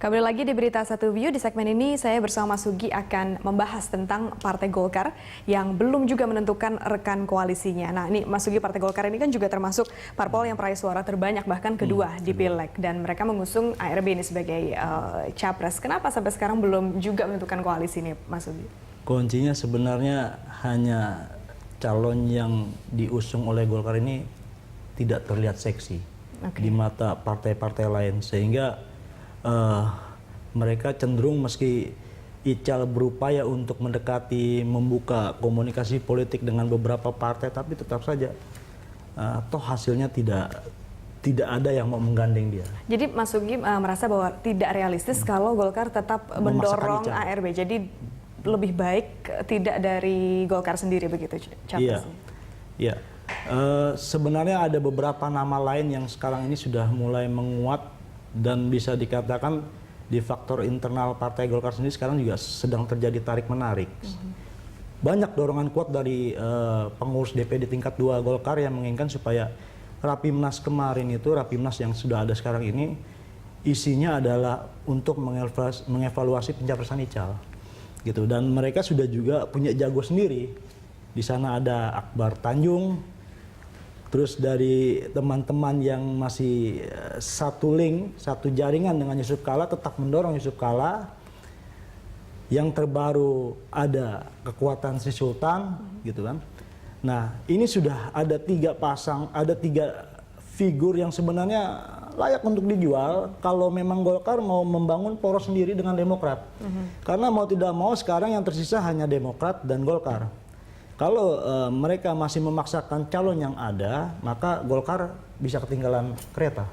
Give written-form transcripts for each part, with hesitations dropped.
Kembali lagi di Berita Satu View. Di segmen ini saya bersama Mas Sugi akan membahas tentang Partai Golkar yang belum juga menentukan rekan koalisinya. Nah ini Mas Sugi, Partai Golkar ini kan juga termasuk parpol yang peraih suara terbanyak, bahkan kedua di Pileg. Dan mereka mengusung ARB ini sebagai capres. Kenapa sampai sekarang belum juga menentukan koalisi ini, Mas Sugi? Kuncinya sebenarnya hanya calon yang diusung oleh Golkar ini tidak terlihat seksi di mata partai-partai lain, sehingga mereka cenderung meski Ical berupaya untuk mendekati, membuka komunikasi politik dengan beberapa partai, tapi tetap saja toh hasilnya tidak ada yang mau menggandeng dia. Jadi Mas Sugi merasa bahwa tidak realistis kalau Golkar tetap mendorong ARB. Jadi lebih baik tidak dari Golkar sendiri begitu capresnya? Iya. Sebenarnya ada beberapa nama lain yang sekarang ini sudah mulai menguat dan bisa dikatakan di faktor internal Partai Golkar sendiri sekarang juga sedang terjadi tarik-menarik. Banyak dorongan kuat dari pengurus DPD tingkat 2 Golkar yang menginginkan supaya Rapimnas kemarin itu, Rapimnas yang sudah ada sekarang ini, isinya adalah untuk mengevaluasi pencapresan Ical. Gitu. Dan mereka sudah juga punya jago sendiri. Di sana ada Akbar Tanjung. Terus dari teman-teman yang masih satu link, satu jaringan dengan Yusuf Kalla, tetap mendorong Yusuf Kalla. Yang terbaru ada kekuatan Sri Sultan, gitu kan. Nah, ini sudah ada 3 pasang, ada 3 figur yang sebenarnya layak untuk dijual kalau memang Golkar mau membangun poros sendiri dengan Demokrat. Karena mau tidak mau sekarang yang tersisa hanya Demokrat dan Golkar. Kalau mereka masih memaksakan calon yang ada, maka Golkar bisa ketinggalan kereta.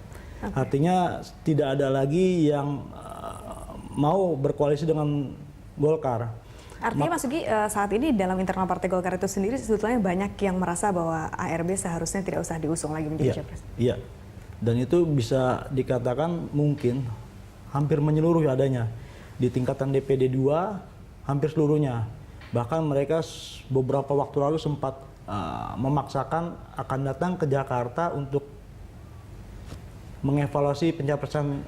Artinya tidak ada lagi yang mau berkoalisi dengan Golkar. Artinya Mas Sugi, saat ini dalam internal Partai Golkar itu sendiri sebetulnya banyak yang merasa bahwa ARB seharusnya tidak usah diusung lagi menjadi capres. Iya, dan itu bisa dikatakan mungkin hampir menyeluruh adanya. Di tingkatan DPD 2 hampir seluruhnya. Bahkan mereka beberapa waktu lalu sempat memaksakan akan datang ke Jakarta untuk mengevaluasi pencapresan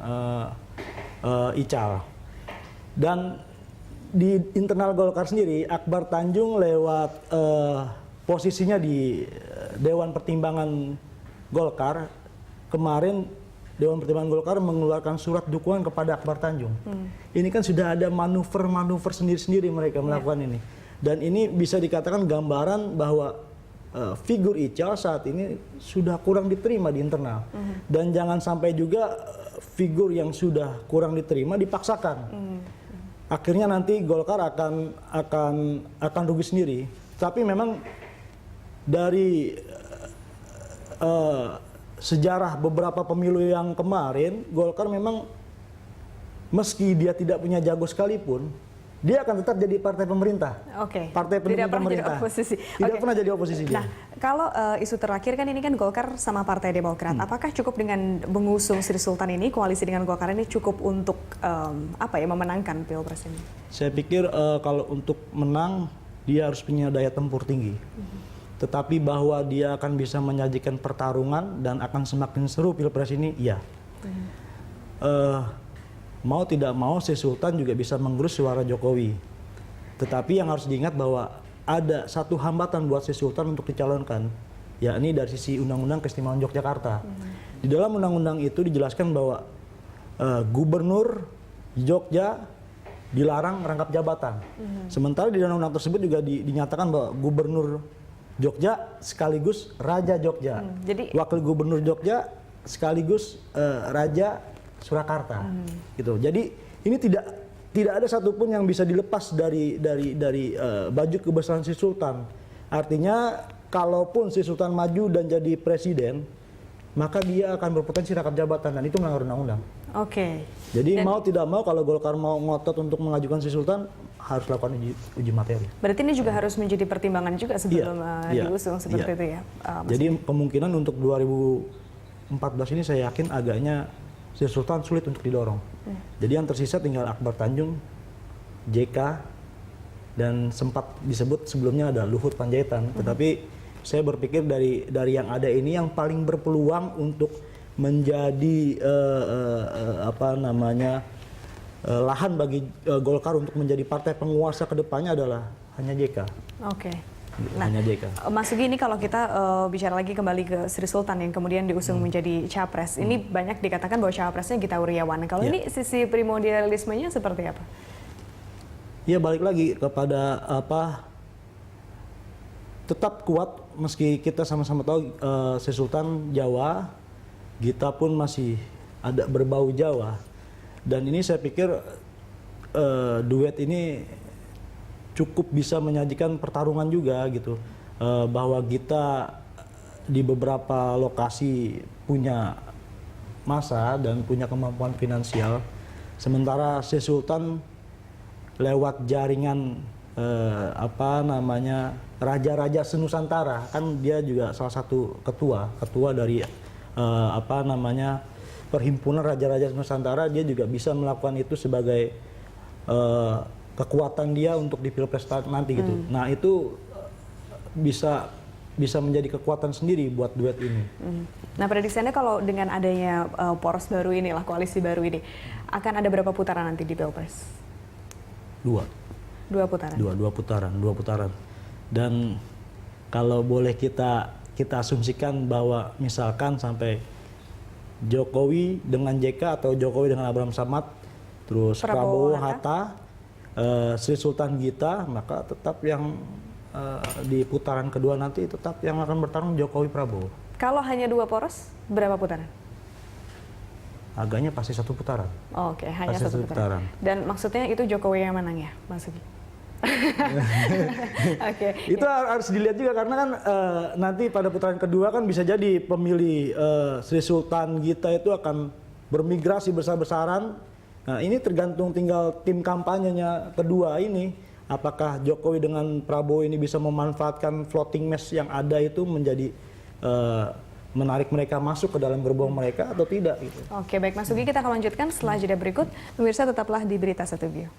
Ical. Dan di internal Golkar sendiri, Akbar Tanjung lewat posisinya di Dewan Pertimbangan Golkar, kemarin Dewan Pertimbangan Golkar mengeluarkan surat dukungan kepada Akbar Tanjung. Ini kan sudah ada manuver-manuver sendiri-sendiri mereka melakukan ini. Dan ini bisa dikatakan gambaran bahwa figur Ical saat ini sudah kurang diterima di internal. Dan jangan sampai juga figur yang sudah kurang diterima dipaksakan. Akhirnya nanti Golkar akan rugi sendiri. Tapi memang dari sejarah beberapa pemilu yang kemarin, Golkar memang meski dia tidak punya jago sekalipun, dia akan tetap jadi partai pemerintah. Partai pendukung pemerintah. Tidak pernah jadi oposisi. Nah, kalau isu terakhir kan ini kan Golkar sama Partai Demokrat. Apakah cukup dengan mengusung Sri Sultan ini, koalisi dengan Golkar ini cukup untuk memenangkan Pilpres ini? Saya pikir kalau untuk menang dia harus punya daya tempur tinggi. Tetapi bahwa dia akan bisa menyajikan pertarungan dan akan semakin seru Pilpres ini, iya. Mau tidak mau Sri Sultan juga bisa menggerus suara Jokowi. Tetapi yang harus diingat bahwa ada satu hambatan buat Sri Sultan untuk dicalonkan, yakni dari sisi Undang-Undang Keistimewaan Yogyakarta. Di dalam undang-undang itu dijelaskan bahwa Gubernur Jogja dilarang rangkap jabatan. Sementara di dalam undang tersebut juga dinyatakan bahwa Gubernur Jogja sekaligus Raja Jogja. Wakil Gubernur Jogja sekaligus Raja Surakarta, gitu. Jadi ini tidak ada satupun yang bisa dilepas dari baju kebesaran Sri Sultan. Artinya, kalaupun Sri Sultan maju dan jadi presiden, maka dia akan berpotensi rangkap jabatan dan itu melanggar undang-undang. Jadi mau tidak mau kalau Golkar mau ngotot untuk mengajukan Sri Sultan harus lakukan uji materi. Berarti ini juga harus menjadi pertimbangan juga sebelum diusung seperti itu ya. Jadi kemungkinan untuk 2014 ini saya yakin agaknya Sri Sultan sulit untuk didorong. Jadi yang tersisa tinggal Akbar Tanjung, JK, dan sempat disebut sebelumnya ada Luhut Panjaitan. Tetapi saya berpikir dari yang ada ini yang paling berpeluang untuk menjadi lahan bagi Golkar untuk menjadi partai penguasa ke depannya adalah hanya JK. Oke. Nah, Hanya JK. Mas Sugi, ini kalau kita bicara lagi kembali ke Sri Sultan yang kemudian diusung menjadi capres, ini banyak dikatakan bahwa capresnya Gita Wirjawan. Kalau ini sisi primordialismenya seperti apa? Ya balik lagi kepada tetap kuat meski kita sama-sama tahu Sri Sultan Jawa, Gita pun masih ada berbau Jawa. Dan ini saya pikir duet ini cukup bisa menyajikan pertarungan juga gitu, bahwa Gita di beberapa lokasi punya massa dan punya kemampuan finansial, sementara Sri Sultan lewat jaringan raja-raja senusantara, kan dia juga salah satu ketua dari perhimpunan raja-raja Nusantara. Dia juga bisa melakukan itu sebagai kekuatan dia untuk di Pilpres nanti gitu. Nah itu bisa menjadi kekuatan sendiri buat duet ini. Nah prediksinya kalau dengan adanya poros baru ini lah, koalisi baru ini, akan ada berapa putaran nanti di Pilpres? Dua putaran. Dan kalau boleh kita asumsikan bahwa misalkan sampai Jokowi dengan JK atau Jokowi dengan Abraham Samad, terus Prabowo Hatta, Sri Sultan Gita, maka tetap yang di putaran kedua nanti tetap yang akan bertarung Jokowi Prabowo. Kalau hanya dua poros, berapa putaran? Agaknya pasti satu putaran. Oh, Oke, hanya satu putaran. Dan maksudnya itu Jokowi yang menang ya, Mas Sugi? Itu harus dilihat juga karena kan nanti pada putaran kedua kan bisa jadi pemilih Sri Sultan Gita itu akan bermigrasi besar-besaran. Nah ini tergantung tinggal tim kampanyenya kedua ini, apakah Jokowi dengan Prabowo ini bisa memanfaatkan floating mass yang ada itu menjadi menarik mereka masuk ke dalam gerbong mereka atau tidak gitu. Oke, baik Mas Sugi, kita akan lanjutkan setelah jeda berikut. Pemirsa tetaplah di Berita Satu View.